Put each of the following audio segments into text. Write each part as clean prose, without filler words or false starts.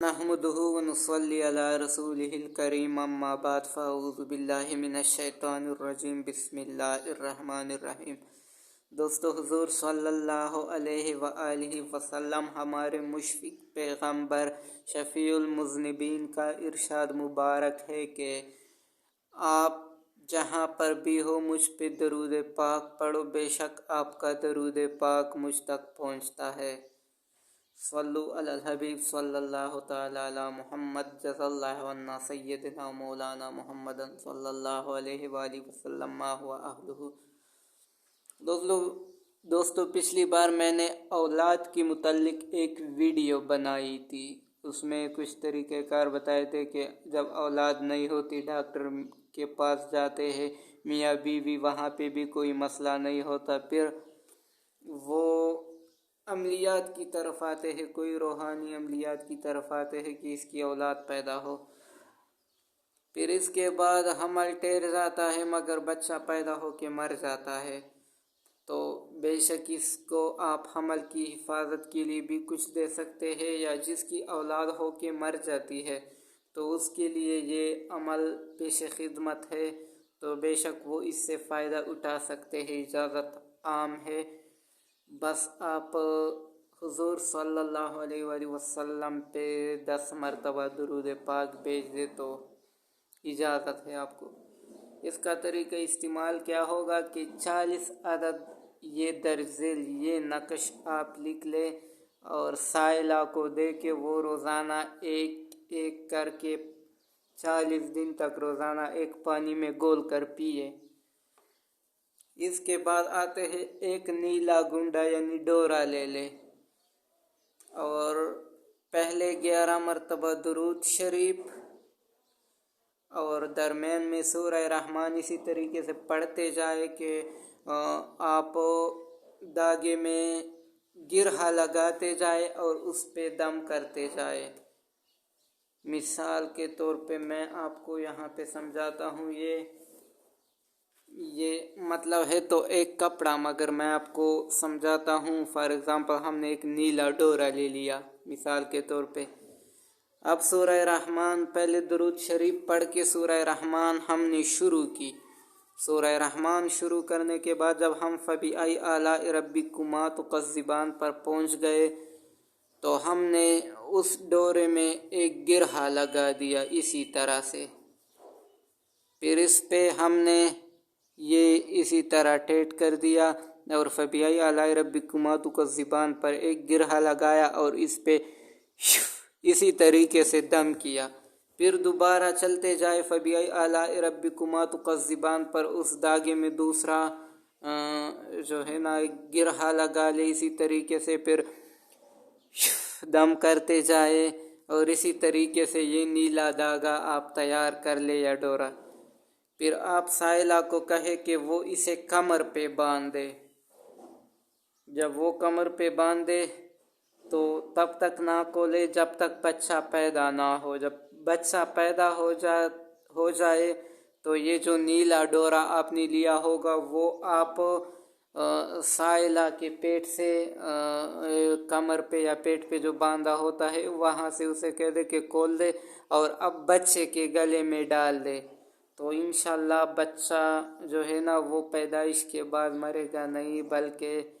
नहमदुहु व नुसल्ली अला रसूलिहिल करीम अम्मा बाद फ़अऊज़ु बिल्लाहि मिनश शैतानिर रजीम बिस्मिल्लाहिर रहमानिर रहीम। दोस्तों, हुज़ूर सल्लल्लाहु अलैहि व आलिहि वसल्लम हमारे मुशफ़िक़ पैगम्बर शफ़ीउल मुज़निबीन का इरशाद मुबारक है कि आप जहाँ पर भी हो मुझ पे दरूद पाक पढ़ो, बेशक आपका दरूद पाक मुझ तक पहुँचता है। सल्लु अलल हबीब सल्लल्लाहु ताला अला मुहम्मद जज़ल्लाहु अन्ना सय्यदना मौलाना मुहम्मदन सल्लल्लाहु अलैहि वसल्लम मा हुवा अहलुहु। दोस्तों, पिछली बार मैंने औलाद की मुतल्लिक एक वीडियो बनाई थी। उसमें कुछ तरीक़ेकार बताए थे कि जब औलाद नहीं होती डॉक्टर के पास जाते हैं मियाँ बीवी, वहाँ पे भी कोई मसला नहीं होता। फिर वो अमलियात की तरफ आते हैं, कोई रूहानी अमलियात की तरफ आते हैं कि इसकी औलाद पैदा हो। फिर इसके बाद हमल ठहर जाता है मगर बच्चा पैदा हो के मर जाता है। तो बेशक इसको आप हमल की हिफाजत के लिए भी कुछ दे सकते हैं, या जिसकी औलाद हो के मर जाती है तो उसके लिए ये अमल पेश खिदमत है, तो बेशक वो इससे फ़ायदा उठा सकते हैं। इजाज़त आम है, बस आप हुज़ूर सल्लल्लाहु अलैहि वसल्लम पे 10 मरतबा दुरूद पाक भेज दे तो इजाज़त है आपको। इसका तरीक़ा इस्तेमाल क्या होगा कि 40 अदद ये दर्जिल ये नक्श आप लिख लें और साइला को दे के वो रोज़ाना एक एक करके 40 दिन तक रोज़ाना एक पानी में घोल कर पिए। इसके बाद आते हैं एक नीला गुंडा यानी डोरा ले ले और पहले 11 मरतबा दुरूद शरीफ और दरमियान में सूरह रहमान इसी तरीके से पढ़ते जाए कि आप धागे में गिरहा लगाते जाए और उस पे दम करते जाए। मिसाल के तौर पे मैं आपको यहाँ पे समझाता हूँ। ये मतलब है तो एक कपड़ा, मगर मैं आपको समझाता हूँ। फॉर एग्ज़ाम्पल हमने एक नीला डोरा ले लिया मिसाल के तौर पे। अब सूरह रहमान पहले दुरूद शरीफ पढ़ के सूरह रहमान हमने शुरू की। सूरह रहमान शुरू करने के बाद जब हम फ़बीआई आलाइ रब्बिकुमा तुकज़्ज़िबान पर पहुँच गए तो हमने उस डोरे में एक गिरहा लगा दिया इसी तरह से। फिर इस पे हमने ये इसी तरह टेट कर दिया और फ़बीआई आलाइ रब्बिकुमा तुकज़्ज़िबान पर एक गिरहा लगाया और इस पे इसी तरीके से दम किया। फिर दोबारा चलते जाए फ़बीआई आलाइ रब्बिकुमा तुकज़्ज़िबान पर उस धागे में दूसरा जो है ना गिरहा लगा ले इसी तरीके से, फिर दम करते जाए और इसी तरीके से ये नीला धागा आप तैयार कर ले या डोरा। फिर आप साइला को कहे कि वो इसे कमर पे बांध दे। जब वो कमर पे बांध दे तो तब तक ना खोले जब तक बच्चा पैदा ना हो। जब बच्चा पैदा हो जाए तो ये जो नीला डोरा आपने लिया होगा वो आप साइला के पेट से कमर पे या पेट पे जो बांधा होता है वहाँ से उसे कह दे कि खोल दे और अब बच्चे के गले में डाल दे। तो इंशाल्लाह बच्चा जो है ना वो पैदाइश के बाद मरेगा नहीं, बल्कि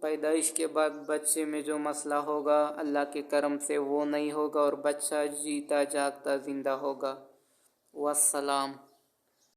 पैदाइश के बाद बच्चे में जो मसला होगा अल्लाह के करम से वो नहीं होगा और बच्चा जीता जागता ज़िंदा होगा। वस्सलाम।